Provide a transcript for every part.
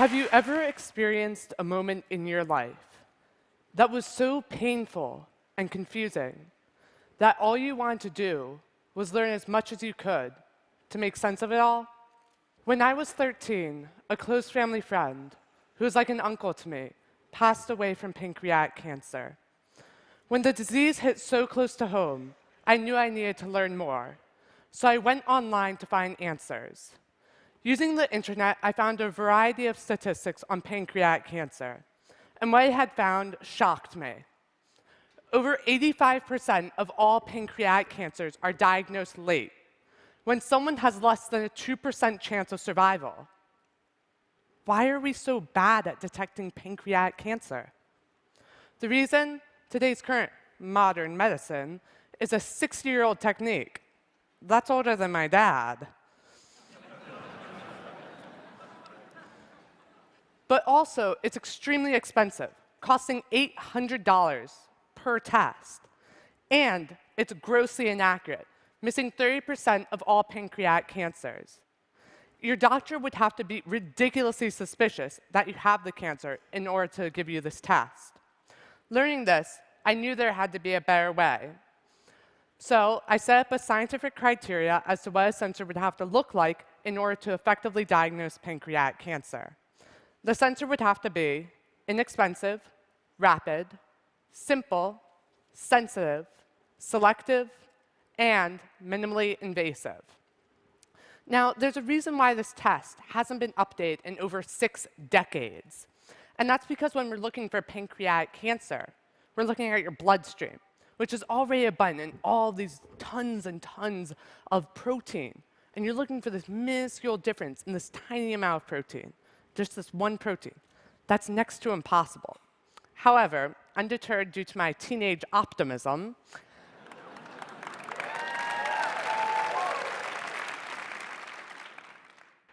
Have you ever experienced a moment in your life that was so painful and confusing that all you wanted to do was learn as much as you could to make sense of it all? When I was 13, a close family friend, who was like an uncle to me, passed away from pancreatic cancer. When the disease hit so close to home, I knew I needed to learn more. So I went online to find answers. Using the internet, I found a variety of statistics on pancreatic cancer. And what I had found shocked me. Over 85% of all pancreatic cancers are diagnosed late, when someone has less than a 2% chance of survival. Why are we so bad at detecting pancreatic cancer? The reason? Today's current modern medicine is a 60-year-old technique. That's older than my dad. But also, it's extremely expensive, costing $800 per test. And it's grossly inaccurate, missing 30% of all pancreatic cancers. Your doctor would have to be ridiculously suspicious that you have the cancer in order to give you this test. Learning this, I knew there had to be a better way. So I set up a scientific criteria as to what a sensor would have to look like in order to effectively diagnose pancreatic cancer. The sensor would have to be inexpensive, rapid, simple, sensitive, selective, and minimally invasive. Now, there's a reason why this test hasn't been updated in over 6 decades. And that's because when we're looking for pancreatic cancer, we're looking at your bloodstream, which is already abundant in all these tons and tons of protein. And you're looking for this minuscule difference in this tiny amount of protein. Just this one protein. That's next to impossible. However, undeterred due to my teenage optimism,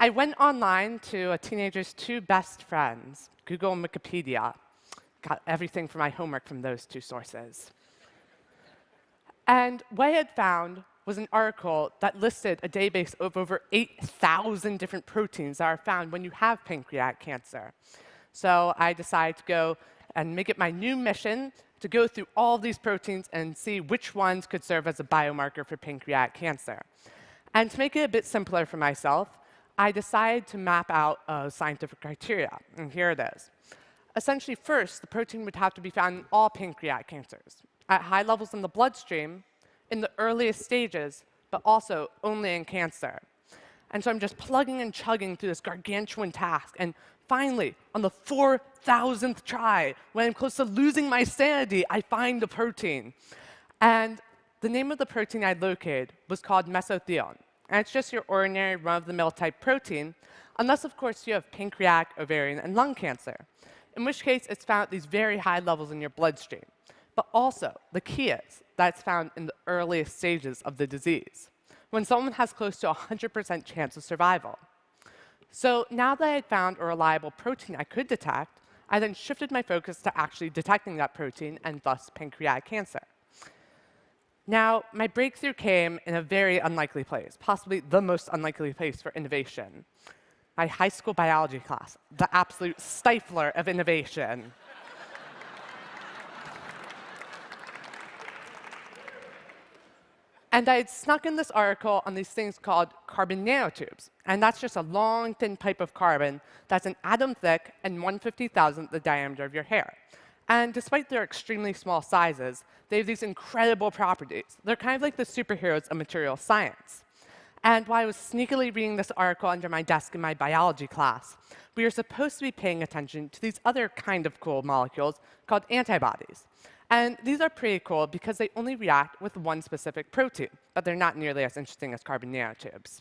I went online to a teenager's 2 best friends, Google and Wikipedia. Got everything for my homework from those 2 sources. And what I had found was an article that listed a database of over 8,000 different proteins that are found when you have pancreatic cancer. So I decided to go and make it my new mission to go through all of these proteins and see which ones could serve as a biomarker for pancreatic cancer. And to make it a bit simpler for myself, I decided to map out a scientific criteria. And here it is. Essentially, first, the protein would have to be found in all pancreatic cancers, at high levels in the bloodstream, in the earliest stages, but also only in cancer. And so I'm just plugging and chugging through this gargantuan task. And finally, on the 4,000th try, when I'm close to losing my sanity, I find the protein. And the name of the protein I located was called mesothelin. And it's just your ordinary run-of-the-mill type protein, unless, of course, you have pancreatic, ovarian, and lung cancer, in which case it's found at these very high levels in your bloodstream. But also, the key is that it's found in the earliest stages of the disease, when someone has close to a 100% chance of survival. So now that I had found a reliable protein I could detect, I then shifted my focus to actually detecting that protein and thus pancreatic cancer. Now, my breakthrough came in a very unlikely place, possibly the most unlikely place for innovation. My high school biology class, the absolute stifler of innovation. And I had snuck in this article on these things called carbon nanotubes. And that's just a long, thin pipe of carbon that's an atom thick and 1/50,000th the diameter of your hair. And despite their extremely small sizes, they have these incredible properties. They're kind of like the superheroes of material science. And while I was sneakily reading this article under my desk in my biology class, we were supposed to be paying attention to these other kind of cool molecules called antibodies. And these are pretty cool because they only react with one specific protein, but they're not nearly as interesting as carbon nanotubes.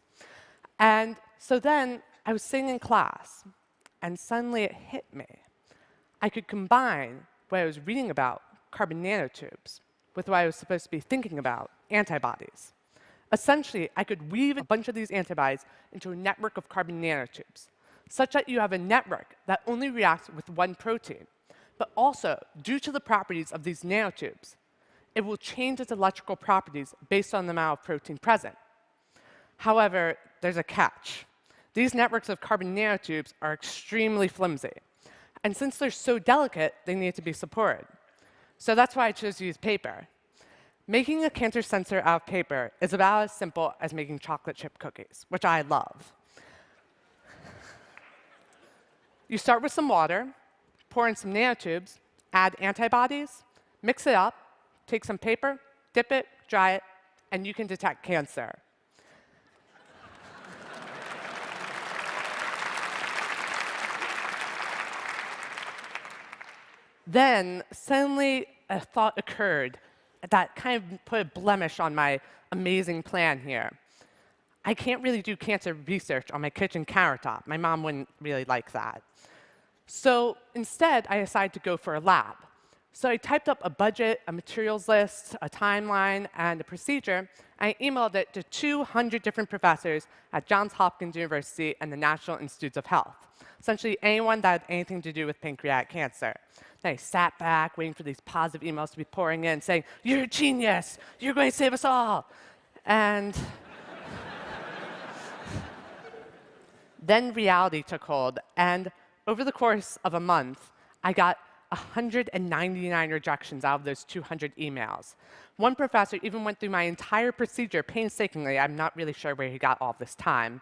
And so then I was sitting in class, and suddenly it hit me. I could combine what I was reading about, carbon nanotubes, with what I was supposed to be thinking about, antibodies. Essentially, I could weave a bunch of these antibodies into a network of carbon nanotubes, such that you have a network that only reacts with one protein. But also, due to the properties of these nanotubes, it will change its electrical properties based on the amount of protein present. However, there's a catch. These networks of carbon nanotubes are extremely flimsy. And since they're so delicate, they need to be supported. So that's why I chose to use paper. Making a cancer sensor out of paper is about as simple as making chocolate chip cookies, which I love. You start with some water, pour in some nanotubes, add antibodies, mix it up, take some paper, dip it, dry it, and you can detect cancer. Then, suddenly, a thought occurred that kind of put a blemish on my amazing plan here. I can't really do cancer research on my kitchen countertop. My mom wouldn't really like that. So instead, I decided to go for a lab. So I typed up a budget, a materials list, a timeline, and a procedure, and I emailed it to 200 different professors at Johns Hopkins University and the National Institutes of Health, essentially anyone that had anything to do with pancreatic cancer. Then I sat back, waiting for these positive emails to be pouring in, saying, "You're a genius! You're going to save us all!" And then reality took hold, and over the course of a month, I got 199 rejections out of those 200 emails. One professor even went through my entire procedure painstakingly. I'm not really sure where he got all this time.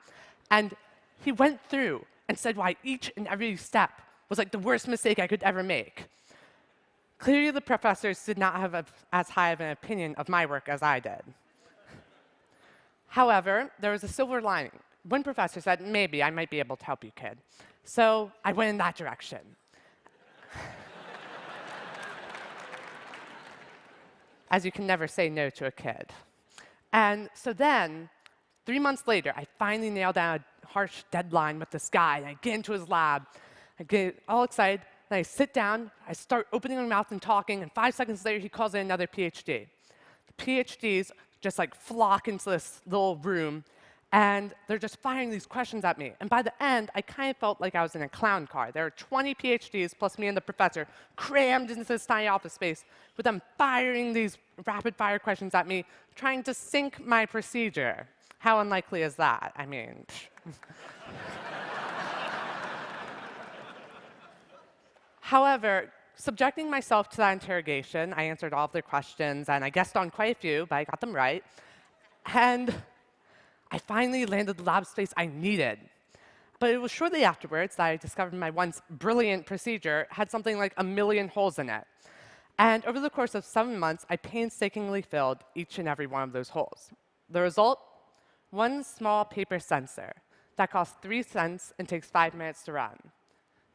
And he went through and said why each and every step was like the worst mistake I could ever make. Clearly, the professors did not have as high of an opinion of my work as I did. However, there was a silver lining. One professor said, "Maybe I might be able to help you, kid." So I went in that direction. As you can never say no to a kid. And so then, 3 months later, I finally nailed down a harsh deadline with this guy, and I get into his lab. I get all excited, and I sit down, I start opening my mouth and talking, and 5 seconds later, he calls in another PhD. The PhDs just like flock into this little room, and they're just firing these questions at me. And by the end, I kind of felt like I was in a clown car. There were 20 PhDs plus me and the professor crammed into this tiny office space with them firing these rapid-fire questions at me, trying to sync my procedure. How unlikely is that? I mean, However, subjecting myself to that interrogation, I answered all of their questions, and I guessed on quite a few, but I got them right. And I finally landed the lab space I needed. But it was shortly afterwards that I discovered my once brilliant procedure had something like 1 million holes in it. And over the course of 7 months, I painstakingly filled each and every one of those holes. The result? One small paper sensor that costs 3 cents and takes 5 minutes to run.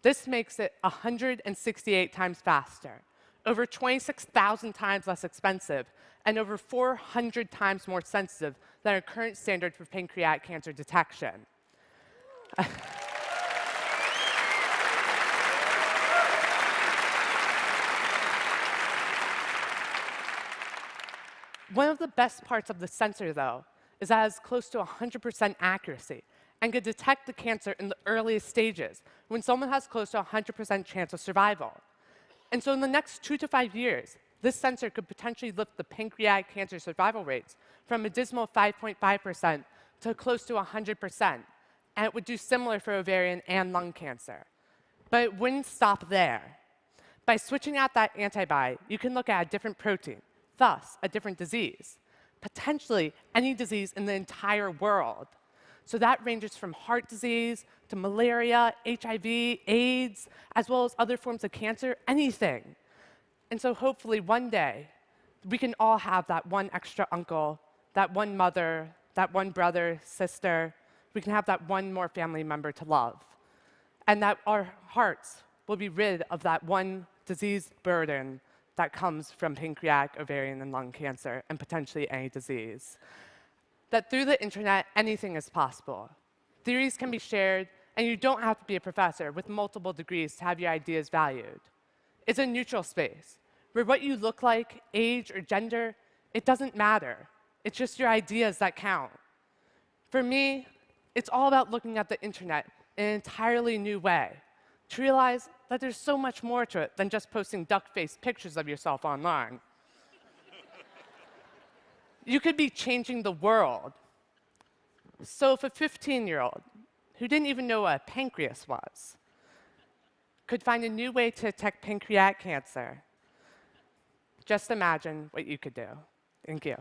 This makes it 168 times faster, over 26,000 times less expensive, and over 400 times more sensitive than our current standard for pancreatic cancer detection. One of the best parts of the sensor, though, is that it has close to 100% accuracy and can detect the cancer in the earliest stages when someone has close to 100% chance of survival. And so in the next 2 to 5 years, this sensor could potentially lift the pancreatic cancer survival rates from a dismal 5.5% to close to 100%. And it would do similar for ovarian and lung cancer. But it wouldn't stop there. By switching out that antibody, you can look at a different protein, thus a different disease, potentially any disease in the entire world. So that ranges from heart disease to malaria, HIV, AIDS, as well as other forms of cancer, anything. And so hopefully one day, we can all have that one extra uncle, that one mother, that one brother, sister. We can have that one more family member to love. And that our hearts will be rid of that one disease burden that comes from pancreatic, ovarian, and lung cancer, and potentially any disease. That through the internet, anything is possible. Theories can be shared, and you don't have to be a professor with multiple degrees to have your ideas valued. It's a neutral space, where what you look like, age, or gender, it doesn't matter. It's just your ideas that count. For me, it's all about looking at the internet in an entirely new way, to realize that there's so much more to it than just posting duck-faced pictures of yourself online. You could be changing the world. So if a 15-year-old who didn't even know what a pancreas was, could find a new way to detect pancreatic cancer. Just imagine what you could do. Thank you.